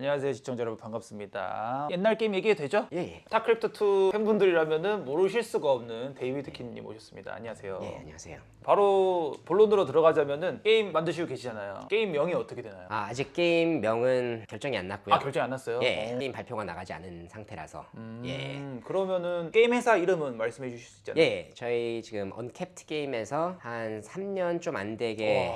안녕하세요 시청자 여러분 반갑습니다. 옛날 게임 얘기해도 되죠? 예. 스타크래프트2 팬분들이라면 모르실 수가 없는 데이비드 킴님 오셨습니다. 안녕하세요. 예, 안녕하세요. 바로 본론으로 들어가자면은 게임 만드시고 계시잖아요. 게임 명이 어떻게 되나요? 아직 게임 명은 결정이 안 났고요. 결정이 안 났어요? 예, 게임 발표가 나가지 않은 상태라서. 예. 그러면은 게임 회사 이름은 말씀해 주실 수 있잖아요. 예, 저희 지금 언캡트 게임에서 한 3년 좀 안 되게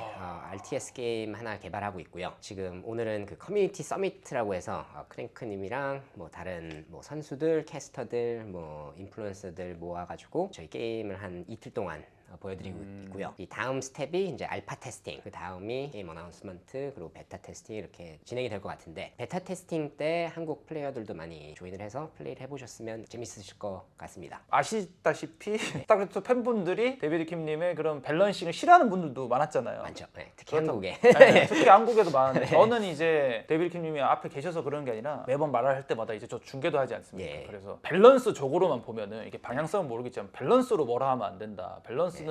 RTS 게임 하나 개발하고 있고요. 지금 오늘은 그 커뮤니티 서미트라고 해서 크랭크님이랑 뭐 다른 뭐 선수들, 캐스터들, 뭐 인플루언서들 모아가지고 저희 게임을 한 이틀 동안 보여드리고 있고요. 이 다음 스텝이 이제 알파 테스팅, 그 다음이 게임 어나운스먼트, 그리고 베타 테스팅 이렇게 진행이 될 것 같은데, 베타 테스팅 때 한국 플레이어들도 많이 조인을 해서 플레이를 해보셨으면 재밌으실 것 같습니다. 아시다시피 스타크래프트 팬분들이 데이비드 킴님의 그런 밸런싱을 싫어하는 분들도 많았잖아요. 많죠. 네, 특히 한국에. 네, 특히 한국에도 많은데 저는 이제 데이비드 킴님이 앞에 계셔서 그런 게 아니라 매번 말할 때마다 이제 저 중계도 하지 않습니까? 예. 그래서 밸런스적으로만 보면은 이게 방향성은 모르겠지만 밸런스로 뭐라 하면 안 된다. 밸런스는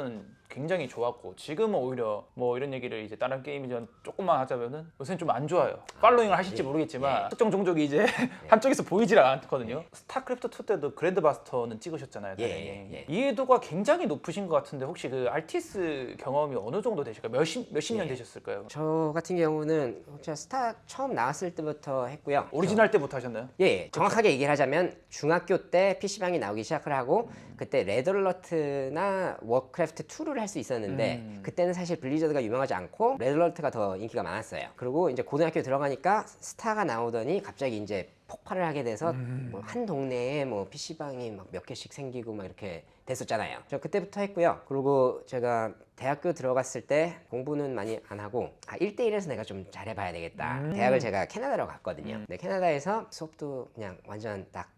굉장히 좋았고 지금은 오히려 뭐 이런 얘기를 이제 다른 게임이전 조금만 하자면은 요새는 좀 안 좋아요. 팔로잉을 하실지 모르겠지만 특정 종족이 이제 한쪽에서 보이질 않거든요. 스타크래프트 2 때도 그랜드마스터는 찍으셨잖아요. 당연히. 이해도가 굉장히 높으신 것 같은데 혹시 그 RTS 경험이 어느 정도 되실까요? 몇십 년 되셨을까요? 저 같은 경우는 제가 스타 처음 나왔을 때부터 했고요. 오리지널 때부터 하셨나요? 예, 정확하게 얘기를 하자면 중학교 때 PC방이 나오기 시작을 하고 그때 레드얼러트나 워크래프트 2를 할 수 있었는데 그때는 사실 블리자드가 유명하지 않고 레드얼러트가 더 인기가 많았어요. 그리고 이제 고등학교 들어가니까 스타가 나오더니 갑자기 이제 폭발을 하게 돼서 뭐 한 동네에 뭐 PC방이 막 몇 개씩 생기고 막 이렇게 됐었잖아요. 저 그때부터 했고요. 그리고 제가 대학교 들어갔을 때 공부는 많이 안 하고 1대1에서 내가 좀 잘해봐야 되겠다. 대학을 제가 캐나다로 갔거든요. 근데 캐나다에서 수업도 그냥 완전 딱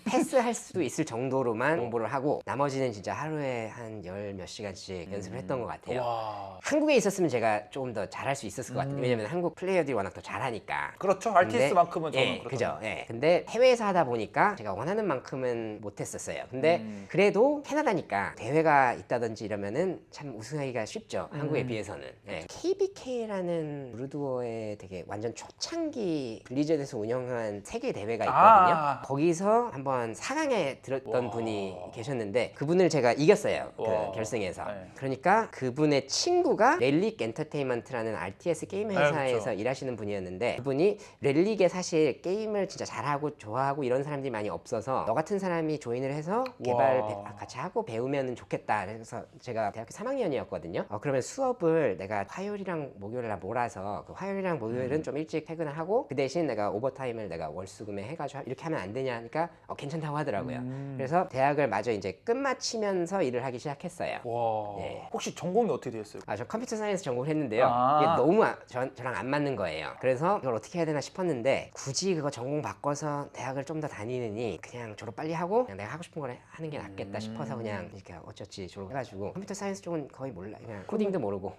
패스할 수도 있을 정도로만 공부를 하고 나머지는 진짜 하루에 한 열 몇 시간씩 연습을 했던 것 같아요. 와. 한국에 있었으면 제가 조금 더 잘할 수 있었을 것 같아요. 왜냐면 한국 플레이어들이 워낙 더 잘하니까. 그렇죠. RTS만큼은 저는 예, 그렇죠. 그죠. 예. 근데 해외에서 하다 보니까 제가 원하는 만큼은 못했었어요. 근데 그래도 캐나다니까 대회가 있다든지 이러면은 참 우승하기가 쉽죠. 한국에 비해서는. 예. KBK라는 브루드워의 되게 완전 초창기 블리자드에서 운영한 세계 대회가 있거든요. 거기서 한번 4강에 들었던 분이 계셨는데 그분을 제가 이겼어요. 그 결승에서. 네. 그러니까 그분의 친구가 렐릭 엔터테인먼트라는 RTS 게임 회사에서 그렇죠. 일하시는 분이었는데 그분이 렐릭에 사실 게임을 진짜 잘하고 좋아하고 이런 사람들이 많이 없어서 너 같은 사람이 조인을 해서 개발 같이 하고 배우면 좋겠다. 그래서 제가 대학교 3학년이었거든요. 그러면 수업을 내가 화요일이랑 목요일을 몰아서 그 화요일이랑 목요일은 좀 일찍 퇴근을 하고 그 대신 내가 오버타임을 내가 월수금에 해가지고 이렇게 하면 안 되냐 하니까 괜찮다고 하더라고요. 그래서 대학을 마저 이제 끝마치면서 일을 하기 시작했어요. 와. 예. 혹시 전공이 어떻게 되셨어요? 저 컴퓨터 사이언스 전공을 했는데요. 아. 이게 너무 저랑 안 맞는 거예요. 그래서 이걸 어떻게 해야 되나 싶었는데 굳이 그거 전공 바꿔서 대학을 좀 더 다니느니 그냥 졸업 빨리 하고 그냥 내가 하고 싶은 걸 하는 게 낫겠다 싶어서 그냥 이렇게 어쩌지 졸업해가지고 컴퓨터 사이언스 쪽은 거의 몰라. 그냥 코딩도 모르고.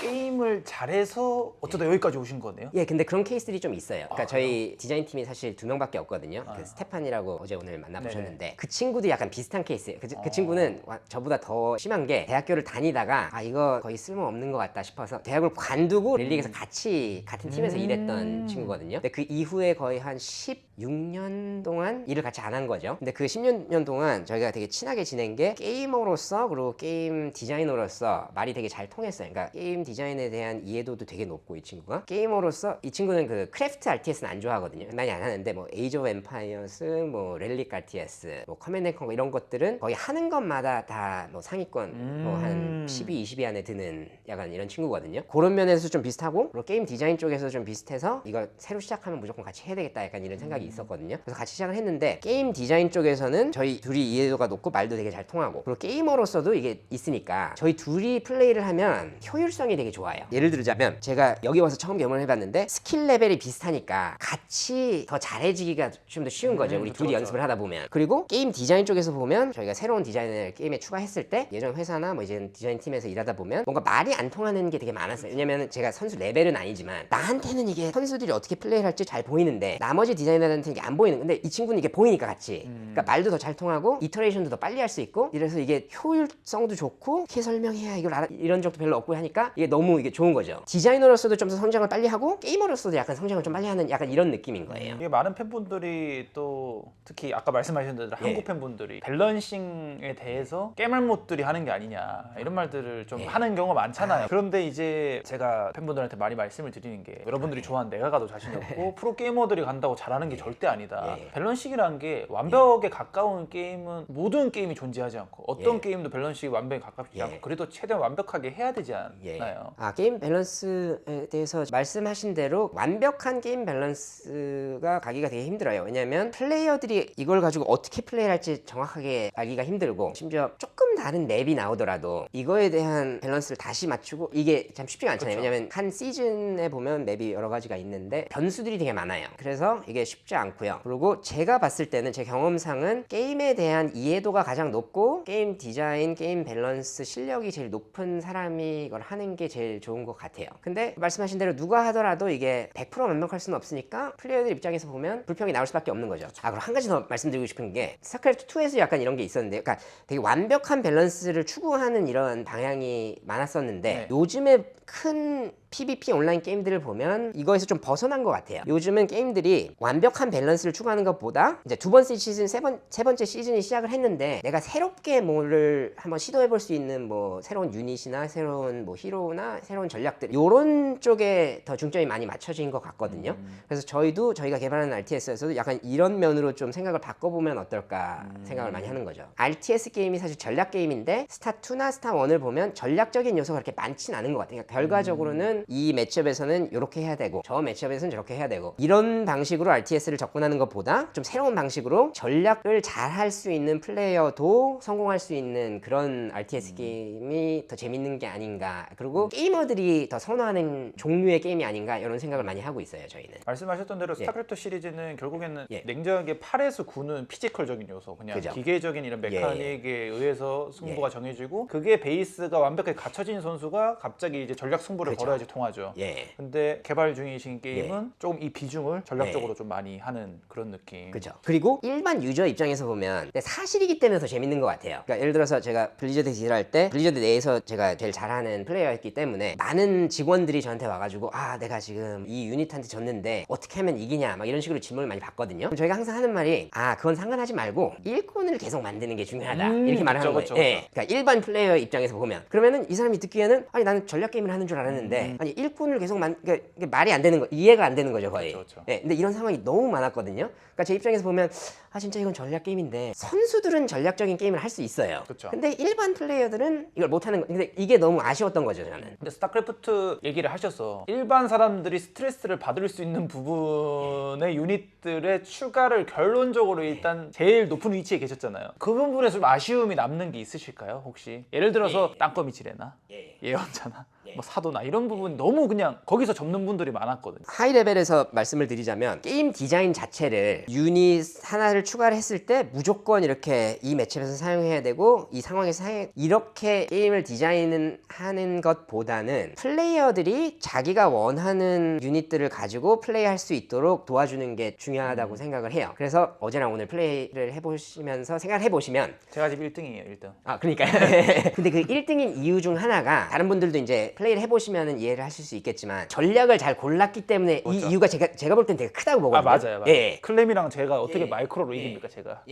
게임을 잘해서 어쩌다 여기까지 오신 거네요? 예, 근데 그런 케이스들이 좀 있어요. 그러니까 저희 디자인 팀이 사실 2명밖에 없거든요. 그 스테판이라고 어제 오늘 만나보셨는데 그 친구도 약간 비슷한 케이스예요. 그 친구는 저보다 더 심한 게 대학교를 다니다가 이거 거의 쓸모없는 것 같다 싶어서 대학을 관두고 렐릭에서 같이 같은 팀에서 일했던 친구거든요. 근데 그 이후에 거의 한 16년 동안 일을 같이 안 한 거죠. 근데 그 16년 동안 저희가 되게 친하게 지낸 게 게이머로서 그리고 게임 디자이너로서 말이 되게 잘 통했어요. 그러니까 게임 디자인에 대한 이해도도 되게 높고 이 친구가 게이머로서 이 친구는 그 크래프트 RTS는 안 좋아하거든요. 많이 안 하는데 뭐 에이지 오브 엠파이어스, 뭐 렐릭 RTS, 뭐 커맨드 앤 컨커 이런 것들은 거의 하는 것마다 다 뭐 상위권 뭐 한 12, 20위 안에 드는 약간 이런 친구거든요. 그런 면에서 좀 비슷하고 그리고 게임 디자인 쪽에서 좀 비슷해서 이거 새로 시작하면 무조건 같이 해야 되겠다 약간 이런 생각이 있었거든요. 그래서 같이 시작을 했는데 게임 디자인 쪽에서는 저희 둘이 이해도가 높고 말도 되게 잘 통하고 그리고 게이머로서도 이게 있으니까 저희 둘이 플레이를 하면 효율성이 되게 좋아요. 예를 들자면 제가 여기 와서 처음 경험을 해봤는데 스킬 레벨이 비슷하니까 같이 더 잘해지기가 좀 더 쉬운 거죠. 우리 둘이 미리 연습을 하다 보면. 그리고 게임 디자인 쪽에서 보면 저희가 새로운 디자인을 게임에 추가했을 때 예전 회사나 뭐 이제 디자인 팀에서 일하다 보면 뭔가 말이 안 통하는 게 되게 많았어요. 왜냐면 제가 선수 레벨은 아니지만 나한테는 이게 선수들이 어떻게 플레이를 할지 잘 보이는데 나머지 디자이너들한테는 이게 안 보이는. 근데 이 친구는 이게 보이니까 같이. 그러니까 말도 더 잘 통하고 이터레이션도 더 빨리 할 수 있고 이래서 이게 효율성도 좋고 이렇게 설명해야 이걸 알아 이런 적도 별로 없고 하니까 이게 너무 이게 좋은 거죠. 디자이너로서도 좀 더 성장을 빨리 하고 게이머로서도 약간 성장을 좀 빨리 하는 약간 이런 느낌인 거예요. 이게 많은 팬분들이 또 특히 아까 말씀하신 대로 한국 팬분들이 밸런싱에 대해서 깨말못들이 하는 게 아니냐 이런 말들을 좀 하는 경우가 많잖아요. 그런데 이제 제가 팬분들한테 많이 말씀을 드리는 게 여러분들이 좋아하는 내가 가도 자신이 없고 프로 게이머들이 간다고 잘하는 게 절대 아니다. 밸런싱이라는 게 완벽에 가까운 게임은 모든 게임이 존재하지 않고 어떤 게임도 밸런싱이 완벽에 가깝지 않고 그래도 최대한 완벽하게 해야 되지 않나요? 게임 밸런스에 대해서 말씀하신 대로 완벽한 게임 밸런스가 가기가 되게 힘들어요. 왜냐면 플레이어들이 이걸 가지고 어떻게 플레이를 할지 정확하게 알기가 힘들고 심지어 조금 다른 맵이 나오더라도 이거에 대한 밸런스를 다시 맞추고 이게 참 쉽지가 않잖아요. 그렇죠. 왜냐면 한 시즌에 보면 맵이 여러 가지가 있는데 변수들이 되게 많아요. 그래서 이게 쉽지 않고요. 그리고 제가 봤을 때는 제 경험상은 게임에 대한 이해도가 가장 높고 게임 디자인, 게임 밸런스 실력이 제일 높은 사람이 이걸 하는 게 제일 좋은 것 같아요. 근데 말씀하신 대로 누가 하더라도 이게 100% 완벽할 수는 없으니까 플레이어들 입장에서 보면 불평이 나올 수밖에 없는 거죠. 그리고 한 가지 더 말씀드리고 싶은 게 스타크래프트 2에서 약간 이런 게 있었는데 그러니까 되게 완벽한 밸런스를 추구하는 이런 방향이 많았었는데 요즘에 큰 PVP 온라인 게임들을 보면 이거에서 좀 벗어난 것 같아요. 요즘은 게임들이 완벽한 밸런스를 추구하는 것보다 이제 두 번째 시즌, 세 번째 시즌이 시작을 했는데 내가 새롭게 뭐를 한번 시도해 볼 수 있는 뭐 새로운 유닛이나 새로운 뭐 히로나 새로운 전략들 이런 쪽에 더 중점이 많이 맞춰진 것 같거든요. 그래서 저희가 개발하는 RTS에서도 약간 이런 면으로 좀 생각을 바꿔보면 어떨까 생각을 많이 하는 거죠. RTS 게임이 사실 전략 게임인데 스타2나 스타1을 보면 전략적인 요소가 그렇게 많진 않은 것 같아요. 그러니까 결과적으로는 이 매치업에서는 이렇게 해야 되고 저 매치업에서는 저렇게 해야 되고 이런 방식으로 RTS를 접근하는 것보다 좀 새로운 방식으로 전략을 잘 할 수 있는 플레이어도 성공할 수 있는 그런 RTS 게임이 더 재밌는 게 아닌가. 그리고 게이머들이 더 선호하는 종류의 게임이 아닌가 이런 생각을 많이 하고 있어요. 저희는. 말씀하셨던 대로 스타크래프트 시리즈는 결국에는 예. 냉정하게 8에서 9는 피지컬적인 요소 그냥 그죠. 기계적인 이런 메카닉에 의해서 승부가 정해지고 그게 베이스가 완벽하게 갖춰진 선수가 갑자기 이제 전략 승부를 그죠. 걸어야지 통하죠. 예. 근데 개발 중이신 게임은 조금 이 비중을 전략적으로 좀 많이 하는 그런 느낌. 그죠. 그리고 일반 유저 입장에서 보면 근데 사실이기 때문에 더 재밌는 것 같아요. 그러니까 예를 들어서 제가 블리자드 딜할 때 블리자드 내에서 제가 제일 잘하는 플레이어였기 때문에 많은 직원들이 저한테 와가지고 내가 지금 이 유닛한테 졌는데 어떻게 하면 이기냐 막 이런 식으로 질문을 많이 받거든요. 그럼 저희가 항상 하는 말이 그건 상관하지 말고 일꾼을 계속 만드는 게 중요하다 이렇게 말을 하는 거예요. 그쵸. 그러니까 일반 플레이어 입장에서 보면 그러면은 이 사람이 듣기에는 아니 나는 전략 게임을 하는 줄 알았는데 아니 일꾼을 계속 그러니까 이게 말이 안 되는 거 이해가 안 되는 거죠 거의. 그쵸. 네, 근데 이런 상황이 너무 많았거든요. 그러니까 제 입장에서 보면 진짜 이건 전략 게임인데 선수들은 전략적인 게임을 할 수 있어요. 그쵸. 근데 일반 플레이어들은 이걸 못 하는 거. 근데 이게 너무 아쉬웠던 거죠 저는. 근데 스타크래프트 얘기를 하셔서 일반 사람들이 스트레스를 받을 수 있는 부분의 유닛들의 추가를 결론적으로 일단 제일 높은 위치에 계셨잖아요. 그 부분에서 좀 아쉬움이 남는 게 있으실까요? 혹시 예를 들어서 땅거미지레나 예언자나 뭐 사도나 이런 부분 너무 그냥 거기서 접는 분들이 많았거든요. 하이 레벨에서 말씀을 드리자면 게임 디자인 자체를 유닛 하나를 추가를 했을 때 무조건 이렇게 이 매치업에서 사용해야 되고 이 상황에서 이렇게 게임을 디자인하는 것보다는 플레이어들이 자기가 원하는 유닛들을 가지고 플레이할 수 있도록 도와주는 게 중요하다고 생각을 해요. 그래서 어제랑 오늘 플레이를 해보시면서 생각을 해보시면 제가 지금 1등이에요 1등. 그러니까요. 근데 그 1등인 이유 중 하나가 다른 분들도 이제 플레이를 해보시면 이해를 하실 수 있겠지만 전략을 잘 골랐기 때문에 이 이유가 제가 볼 땐 되게 크다고 보거든요. 맞아요. 예. 클렘이랑 제가 어떻게 마이크로로 이깁니까 제가.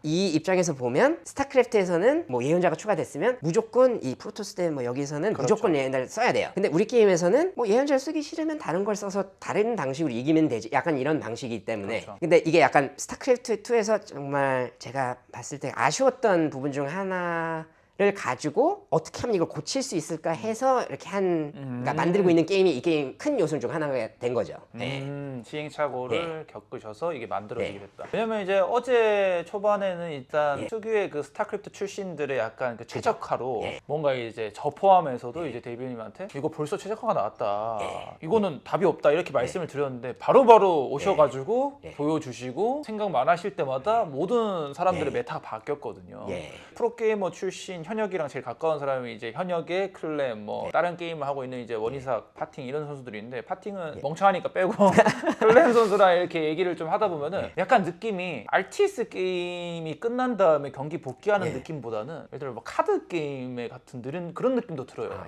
이 입장에서 보면 스타크래프트에서는 뭐 예언자가 추가됐으면 무조건 이 프로토스 때 뭐 여기서는 무조건 예언자를 써야 돼요. 근데 우리 게임에서는 뭐 예언자를 쓰기 싫으면 다른 걸 써서 다른 방식으로 이기면 되지. 약간 이런 방식이기 때문에. 그렇죠. 근데 이게 약간 스타크래프트 2에서 정말 제가 봤을 때 아쉬웠던 부분 중 하나 를 가지고 어떻게 하면 이걸 고칠 수 있을까 해서 이렇게 그러니까 만들고 있는 게임이 이 게임 큰 요소 중 하나가 된 거죠. 시행착오를 겪으셔서 이게 만들어지게 됐다. 왜냐면 이제 어제 초반에는 일단 특유의 그 스타크래프트 출신들의 약간 그 최적화로 뭔가 이제 저 포함해서도 이제 데이비님한테 이거 벌써 최적화가 나왔다. 이거는 답이 없다 이렇게 말씀을 드렸는데 바로바로 오셔가지고 보여주시고 생각 많으실 때마다 모든 사람들의 메타가 바뀌었거든요. 프로게이머 출신 현역이랑 제일 가까운 사람이 이제 현역의 클램 뭐 다른 게임을 하고 있는 이제 원희삭, 파팅 이런 선수들이 있는데 파팅은 멍청하니까 빼고 클램 선수랑 이렇게 얘기를 좀 하다 보면은 약간 느낌이 RTS 게임이 끝난 다음에 경기 복귀하는 느낌보다는 예를 들어 뭐 카드 게임의 같은 느린 그런 느낌도 들어요.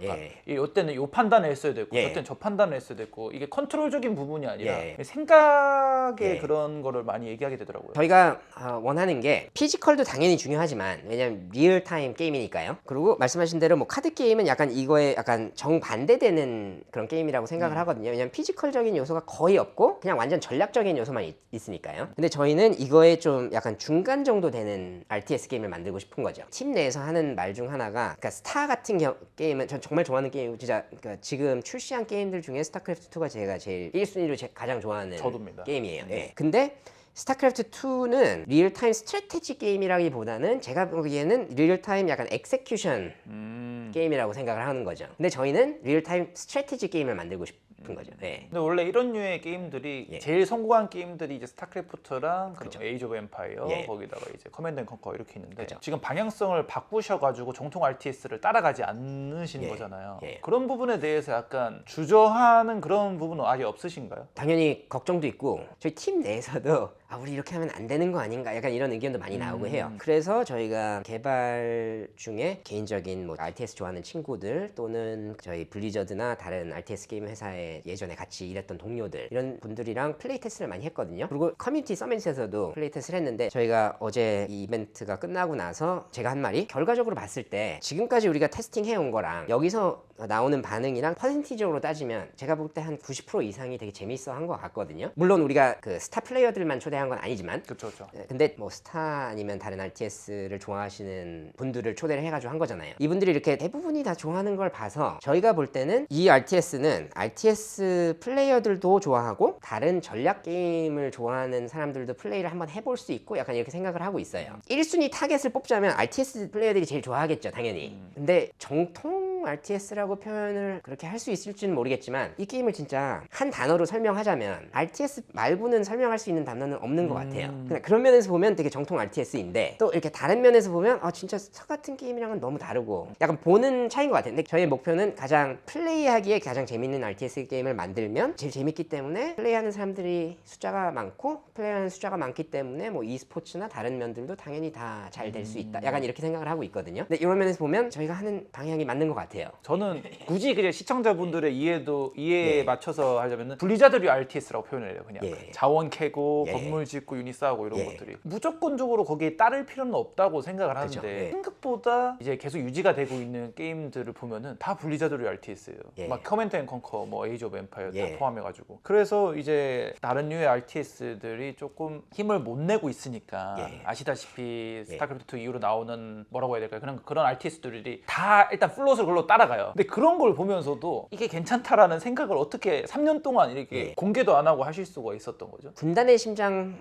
이때는 요 판단을 했어야 됐고 저때는 저 판단을 했어야 됐고 이게 컨트롤적인 부분이 아니라 생각의 그런 거를 많이 얘기하게 되더라고요. 저희가 원하는 게 피지컬도 당연히 중요하지만 왜냐면 리얼타임 게임이니까요. 그리고 말씀하신 대로 뭐 카드 게임은 약간 이거에 약간 정반대되는 그런 게임이라고 생각을 하거든요. 왜냐면 피지컬적인 요소가 거의 없고 그냥 완전 전략적인 요소만 있으니까요. 근데 저희는 이거에 좀 약간 중간 정도 되는 RTS 게임을 만들고 싶은 거죠. 팀 내에서 하는 말 중 하나가 그러니까 스타 같은 게임은 전 정말 좋아하는 게임이고 진짜 그러니까 지금 출시한 게임들 중에 스타크래프트 2가 제가 제일 1순위로 가장 좋아하는 저도입니다. 게임이에요. 근데 스타크래프트 2는 리얼타임 스트래테지 게임이라기보다는 제가 보기에는 리얼타임 약간 엑세큐션 게임이라고 생각을 하는 거죠. 근데 저희는 리얼타임 스트래테지 게임을 만들고 싶은 거죠. 근데 원래 이런 류의 게임들이 제일 성공한 게임들이 이제 스타크래프트랑 에이지 오브 엠파이어 거기다가 이제 커맨드 앤 컨커 이렇게 있는데 지금 방향성을 바꾸셔가지고 정통 RTS를 따라가지 않으시는 거잖아요. 그런 부분에 대해서 약간 주저하는 그런 부분은 아예 없으신가요? 당연히 걱정도 있고 저희 팀 내에서도 우리 이렇게 하면 안 되는 거 아닌가 약간 이런 의견도 많이 나오고 해요. 그래서 저희가 개발 중에 개인적인 뭐 RTS 좋아하는 친구들 또는 저희 블리저드나 다른 RTS 게임 회사에 예전에 같이 일했던 동료들 이런 분들이랑 플레이 테스트를 많이 했거든요. 그리고 커뮤니티 서밋에서도 플레이 테스트를 했는데 저희가 어제 이 이벤트가 끝나고 나서 제가 한 말이 결과적으로 봤을 때 지금까지 우리가 테스팅 해온 거랑 여기서 나오는 반응이랑 퍼센티적으로 따지면 제가 볼 때 한 90% 이상이 되게 재밌어 한 것 같거든요. 물론 우리가 그 스타 플레이어들만 초대한 건 아니지만 그렇죠. 근데 뭐 스타 아니면 다른 RTS를 좋아하시는 분들을 초대를 해가지고 한 거잖아요. 이분들이 이렇게 대부분이 다 좋아하는 걸 봐서 저희가 볼 때는 이 RTS는 RTS 플레이어들도 좋아하고 다른 전략 게임을 좋아하는 사람들도 플레이를 한번 해볼 수 있고 약간 이렇게 생각을 하고 있어요. 1순위 타겟을 뽑자면 RTS 플레이어들이 제일 좋아하겠죠, 당연히. 근데 정통 RTS라고 표현을 그렇게 할 수 있을지는 모르겠지만 이 게임을 진짜 한 단어로 설명하자면 RTS 말고는 설명할 수 있는 단어는 없는 것 같아요. 그런 면에서 보면 되게 정통 RTS인데 또 이렇게 다른 면에서 보면 진짜 서 같은 게임이랑은 너무 다르고 약간 보는 차이인 것 같아요. 근데 저희의 목표는 가장 플레이하기에 가장 재밌는 RTS 게임을 만들면 제일 재밌기 때문에 플레이하는 사람들이 숫자가 많고 플레이하는 숫자가 많기 때문에 뭐 e스포츠나 다른 면들도 당연히 다 잘 될 수 있다. 약간 이렇게 생각을 하고 있거든요. 근데 이런 면에서 보면 저희가 하는 방향이 맞는 것 같아요. 저는 굳이 그냥 시청자분들의 이해에 맞춰서 하려면 블리자드류 RTS라고 표현을 해요. 그냥 자원 캐고 건물 짓고 유닛 쌓고 이런 것들이 무조건적으로 거기에 따를 필요는 없다고 생각을 하는데 생각보다 이제 계속 유지가 되고 있는 게임들을 보면은 다 블리자드류 RTS예요. 막 커맨드 앤 컨커, 뭐 에이지 오브 엠파이어 다 포함해가지고 그래서 이제 다른 류의 RTS들이 조금 힘을 못 내고 있으니까 아시다시피 스타크래프트 2 이후로 나오는 뭐라고 해야 될까요? 그런 RTS들이 다 일단 플롯을 그걸로 따라가요. 근데 그런 걸 보면서도 이게 괜찮다라는 생각을 어떻게 3년 동안 이렇게 공개도 안 하고 하실 수가 있었던 거죠? 군단의 심장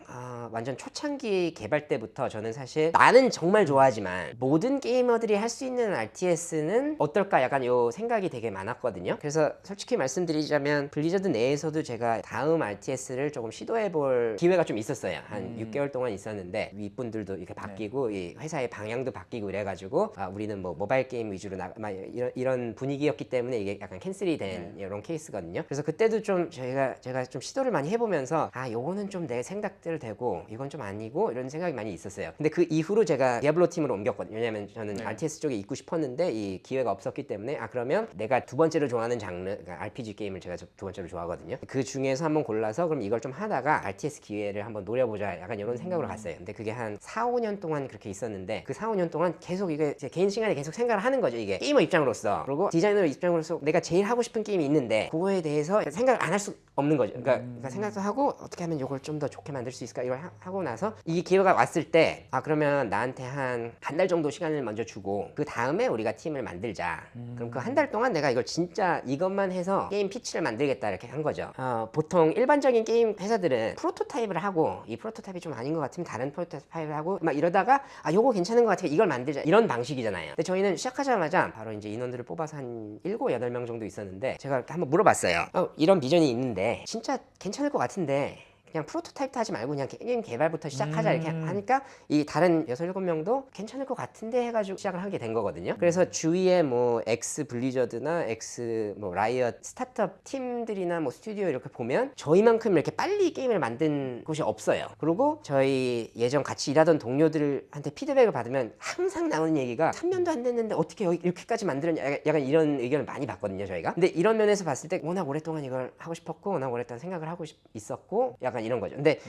완전 초창기 개발 때부터 저는 사실 나는 정말 좋아하지만 모든 게이머들이 할 수 있는 RTS는 어떨까 약간 요 생각이 되게 많았거든요. 그래서 솔직히 말씀드리자면 블리자드 내에서도 제가 다음 RTS를 조금 시도해볼 기회가 좀 있었어요. 한 6개월 동안 있었는데 윗분들도 이렇게 바뀌고 이 회사의 방향도 바뀌고 이래가지고 우리는 뭐 모바일 게임 위주로 이런 분위기였기 때문에 이게 약간 캔슬이 된 이런 케이스거든요. 그래서 그때도 좀 제가 좀 시도를 많이 해보면서 요거는 좀 내 생각대로 되고 이건 좀 아니고 이런 생각이 많이 있었어요. 근데 그 이후로 제가 디아블로 팀으로 옮겼거든요. 왜냐면 저는 RTS 쪽에 있고 싶었는데 이 기회가 없었기 때문에 그러면 내가 두 번째로 좋아하는 장르 그러니까 RPG 게임을 제가 두 번째로 좋아하거든요. 그 중에서 한번 골라서 그럼 이걸 좀 하다가 RTS 기회를 한번 노려보자 약간 이런 생각으로 갔어요. 근데 그게 한 4, 5년 동안 그렇게 있었는데 그 4, 5년 동안 계속 이게 제 개인 시간에 계속 생각을 하는 거죠. 이게 게이머 입장으로서 입장으로서, 그리고 디자이너 입장으로서 내가 제일 하고 싶은 게임이 있는데 그거에 대해서 생각을 안 할 수 없는 거죠. 그러니까 생각도 하고 어떻게 하면 이걸 좀 더 좋게 만들 수 있을까 이걸 하고 나서 이 기회가 왔을 때 그러면 나한테 한 달 정도 시간을 먼저 주고 그 다음에 우리가 팀을 만들자. 그럼 그 한 달 동안 내가 이걸 진짜 이것만 해서 게임 피치를 만들겠다 이렇게 한 거죠. 보통 일반적인 게임 회사들은 프로토타입을 하고 이 프로토타입이 좀 아닌 것 같으면 다른 프로토타입을 하고 막 이러다가 요거 괜찮은 것 같으니까 이걸 만들자 이런 방식이잖아요. 근데 저희는 시작하자마자 바로 이제 인원들을 뽑아서 한 7, 8명 정도 있었는데 제가 한번 물어봤어요. 이런 비전이 있는데 진짜 괜찮을 것 같은데 그냥 프로토타입도 하지 말고 그냥 게임 개발부터 시작하자 이렇게 하니까 이 다른 6, 7명도 괜찮을 것 같은데 해가지고 시작을 하게 된 거거든요. 그래서 주위에 뭐 엑스 블리저드나 엑스 뭐 라이엇 스타트업 팀들이나 뭐 스튜디오 이렇게 보면 저희만큼 이렇게 빨리 게임을 만든 곳이 없어요. 그리고 저희 예전 같이 일하던 동료들한테 피드백을 받으면 항상 나오는 얘기가 3년도 안 됐는데 어떻게 이렇게까지 만들었냐 약간 이런 의견을 많이 받거든요 저희가. 근데 이런 면에서 봤을 때 워낙 오랫동안 이걸 하고 싶었고 워낙 오랫동안 생각을 하고 있었고 약간 이런 거죠. 근데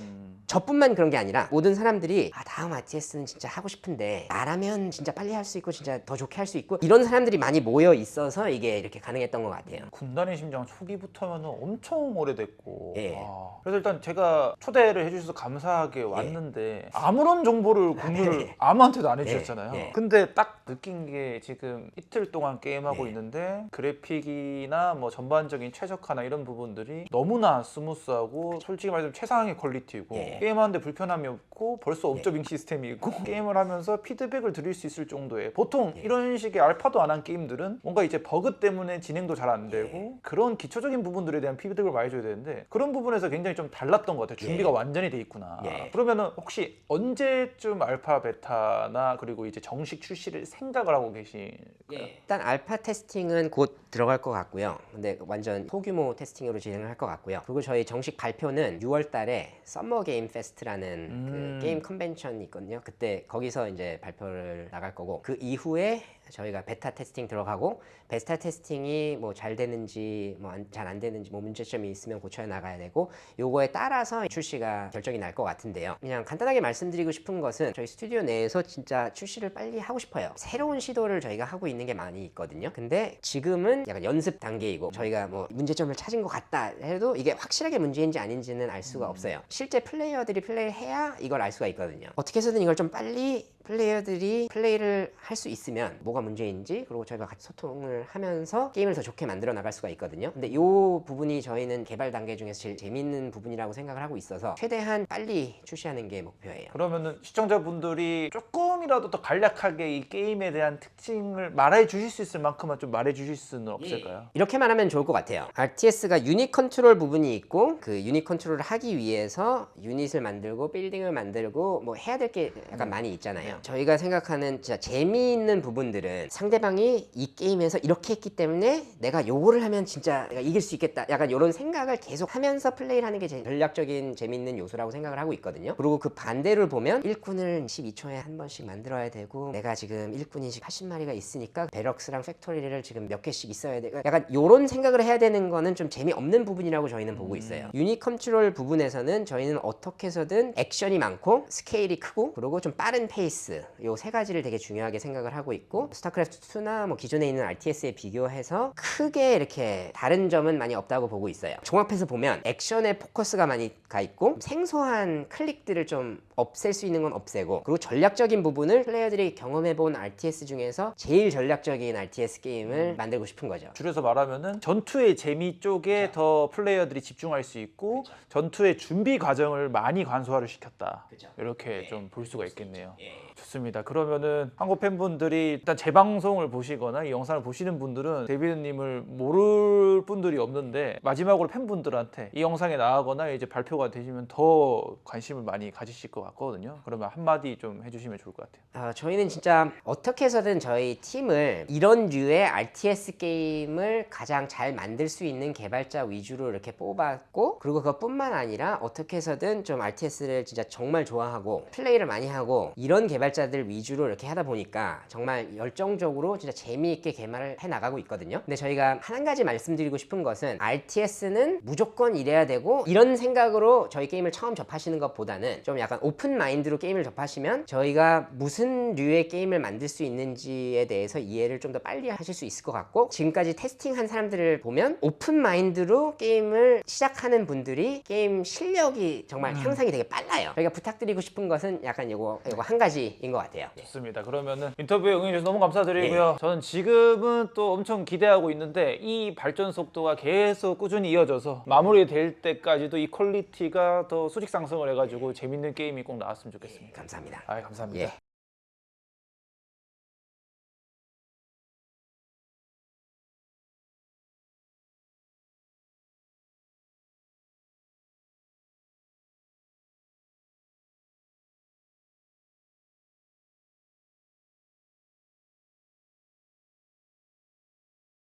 저뿐만 그런 게 아니라 모든 사람들이 다음 RTS는 진짜 하고 싶은데 나라면 진짜 빨리 할 수 있고 진짜 더 좋게 할 수 있고 이런 사람들이 많이 모여 있어서 이게 이렇게 가능했던 것 같아요. 군단의 심장 초기부터면 엄청 오래됐고 예. 그래서 일단 제가 초대를 해주셔서 감사하게 왔는데 아무런 정보를 공유를 아무한테도 안 해주셨잖아요. 예. 근데 딱 느낀 게 지금 이틀 동안 게임하고 예. 있는데 그래픽이나 뭐 전반적인 최적화나 이런 부분들이 너무나 스무스하고 솔직히 말하면 최상의 퀄리티고 예. 게임하는데 불편함이 없고 벌써 업저빙 시스템이 있고 게임을 하면서 피드백을 드릴 수 있을 정도의 보통 이런 식의 알파도 안 한 게임들은 뭔가 이제 버그 때문에 진행도 잘 안 되고 그런 기초적인 부분들에 대한 피드백을 많이 줘야 되는데 그런 부분에서 굉장히 좀 달랐던 것 같아요. 준비가 완전히 돼 있구나. 그러면은 혹시 언제쯤 알파 베타나 그리고 이제 정식 출시를 생각을 하고 계신가요? 일단 알파 테스팅은 곧 들어갈 것 같고요. 근데 완전 소규모 테스팅으로 진행을 할 것 같고요. 그리고 저희 정식 발표는 6월 달에 썸머 게임 페스트라는 그 게임 컨벤션이 있거든요. 그때 거기서 이제 발표를 나갈 거고 그 이후에 저희가 베타 테스팅 들어가고 베타 테스팅이 뭐 잘 되는지 뭐 잘 안 되는지 뭐 문제점이 있으면 고쳐 나가야 되고 요거에 따라서 출시가 결정이 날 것 같은데요. 그냥 간단하게 말씀드리고 싶은 것은 저희 스튜디오 내에서 진짜 출시를 빨리 하고 싶어요. 새로운 시도를 저희가 하고 있는 게 많이 있거든요. 근데 지금은 약간 연습 단계이고 저희가 뭐 문제점을 찾은 것 같다 해도 이게 확실하게 문제인지 아닌지는 알 수가 없어요. 실제 플레이어들이 플레이를 해야 이걸 알 수가 있거든요. 어떻게 해서든 이걸 좀 빨리 플레이어들이 플레이를 할 수 있으면 뭐가 문제인지 그리고 저희가 같이 소통을 하면서 게임을 더 좋게 만들어 나갈 수가 있거든요. 근데 이 부분이 저희는 개발 단계 중에서 제일 재밌는 부분이라고 생각을 하고 있어서 최대한 빨리 출시하는 게 목표예요. 그러면은 시청자분들이 조금이라도 더 간략하게 이 게임에 대한 특징을 말해 주실 수 있을 만큼만 좀 말해 주실 수는 없을까요? 이렇게 말하면 좋을 것 같아요. RTS가 유닛 컨트롤 부분이 있고 그 유닛 컨트롤을 하기 위해서 유닛을 만들고 빌딩을 만들고 뭐 해야 될 게 약간 많이 있잖아요. 저희가 생각하는 진짜 재미있는 부분들은 상대방이 이 게임에서 이렇게 했기 때문에 내가 요거를 하면 진짜 내가 이길 수 있겠다 약간 이런 생각을 계속 하면서 플레이를 하는 게 전략적인 재미있는 요소라고 생각을 하고 있거든요. 그리고 그 반대를 보면 일꾼을 12초에 한 번씩 만들어야 되고 내가 지금 일꾼이 80마리가 있으니까 베럭스랑 팩토리를 지금 몇 개씩 있어야 돼 약간 요런 생각을 해야 되는 거는 좀 재미없는 부분이라고 저희는 보고 있어요. 유닛 컨트롤 부분에서는 저희는 어떻게 해서든 액션이 많고 스케일이 크고 그리고 좀 빠른 페이스 요 세 가지를 되게 중요하게 생각을 하고 있고 스타크래프트 2나 뭐 기존에 있는 RTS에 비교해서 크게 이렇게 다른 점은 많이 없다고 보고 있어요. 종합해서 보면 액션에 포커스가 많이 가 있고 생소한 클릭들을 좀 없앨 수 있는 건 없애고 그리고 전략적인 부분을 플레이어들이 경험해본 RTS 중에서 제일 전략적인 RTS 게임을 만들고 싶은 거죠. 줄여서 말하면은 전투의 재미 쪽에 더 플레이어들이 집중할 수 있고 전투의 준비 과정을 많이 간소화를 시켰다. 이렇게 좀 볼 수가 있겠네요. 좋습니다. 그러면은 한국 팬분들이 일단 제 방송을 보시거나 이 영상을 보시는 분들은 데이비드님을 모를 분들이 없는데 마지막으로 팬분들한테 이 영상에 나가거나 이제 발표가 되시면 더 관심을 많이 가지실 것 같거든요. 그러면 한마디 좀 해주시면 좋을 것 같아요. 저희는 진짜 어떻게 해서든 저희 팀을 이런 류의 RTS 게임을 가장 잘 만들 수 있는 개발자 위주로 이렇게 뽑았고 그리고 그것뿐만 아니라 어떻게 해서든 좀 RTS를 진짜 정말 좋아하고 플레이를 많이 하고 이런 개발 개발자들 위주로 이렇게 하다 보니까 정말 열정적으로 진짜 재미있게 개발을 해 나가고 있거든요. 근데 저희가 한 가지 말씀드리고 싶은 것은 RTS는 무조건 이래야 되고 이런 생각으로 저희 게임을 처음 접하시는 것보다는 좀 약간 오픈 마인드로 게임을 접하시면 저희가 무슨 류의 게임을 만들 수 있는지에 대해서 이해를 좀 더 빨리 하실 수 있을 것 같고, 지금까지 테스팅한 사람들을 보면 오픈 마인드로 게임을 시작하는 분들이 게임 실력이 정말 향상이 되게 빨라요. 저희가 부탁드리고 싶은 것은 약간 요거 한 가지인 것 같아요. 좋습니다. 그러면은 인터뷰에 응해주셔서 너무 감사드리고요. 저는 지금은 또 엄청 기대하고 있는데 이 발전 속도가 계속 꾸준히 이어져서 마무리될 때까지도 이 퀄리티가 더 수직 상승을 해가지고 재밌는 게임이 꼭 나왔으면 좋겠습니다. 감사합니다. 감사합니다. 예.